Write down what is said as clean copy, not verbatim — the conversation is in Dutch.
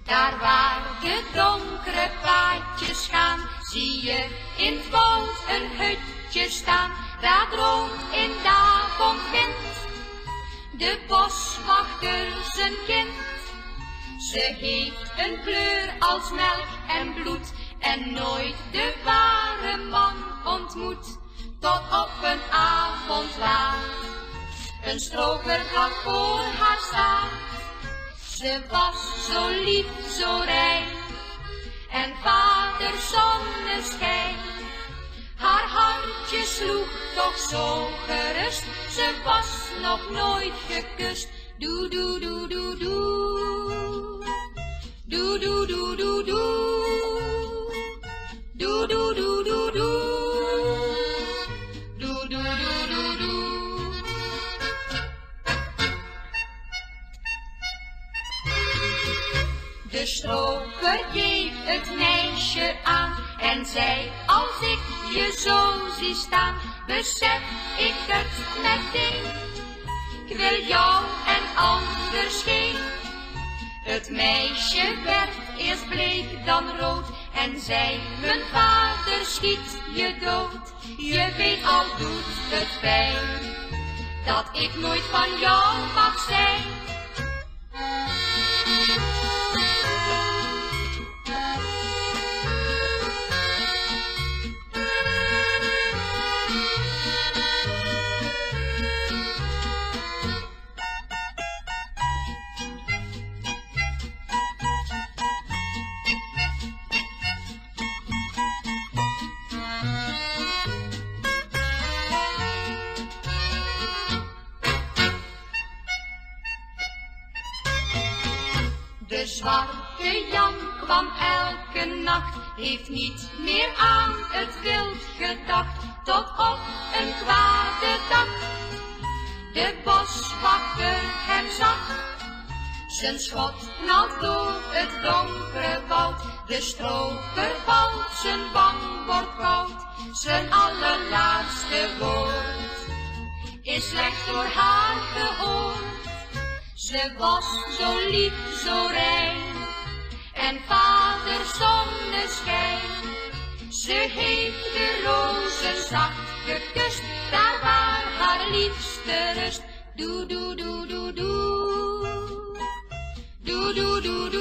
Daar waar de donkere paadjes gaan, zie je in het woud een hutje staan. Daar droomt in de avondwind de boswachter zijn kind. Ze heeft een kleur als melk en bloed en nooit de ware man ontmoet. Tot op een avond laat een stroper gaat voor haar staan. Ze was zo lief, zo rein en vader zonneschijn. Haar hartje sloeg toch zo gerust, ze was nog nooit gekust. Doe, doe, doe, doe, doe. Doe, doe, doe, doe, doe. Doe, doe, doe, doe, doe. Doe, doe, doe, doe, doe. De stroper deed het meisje aan en zei: als ik je zo zie staan, besef ik het meteen. Ik wil jou en anders geen. Het meisje werd eerst bleek dan rood en zei: mijn vader schiet je dood. Je weet al doet het pijn dat ik nooit van jou mag zijn. De zwarte Jan kwam elke nacht, heeft niet meer aan het wild gedacht, tot op een kwade dag de boswachter hem zag. Zijn schot knalt door het donkere woud, de stroper valt, zijn wang wordt koud. Zijn allerlaatste woord is slecht door haar gehoord. Ze was zo lief, zo rein en vader zonneschijn. Ze heeft de rozen zacht gekust, daar waar haar liefste rust. Doe, doe, doe, doe, doe. Doe, doe, doe, doe.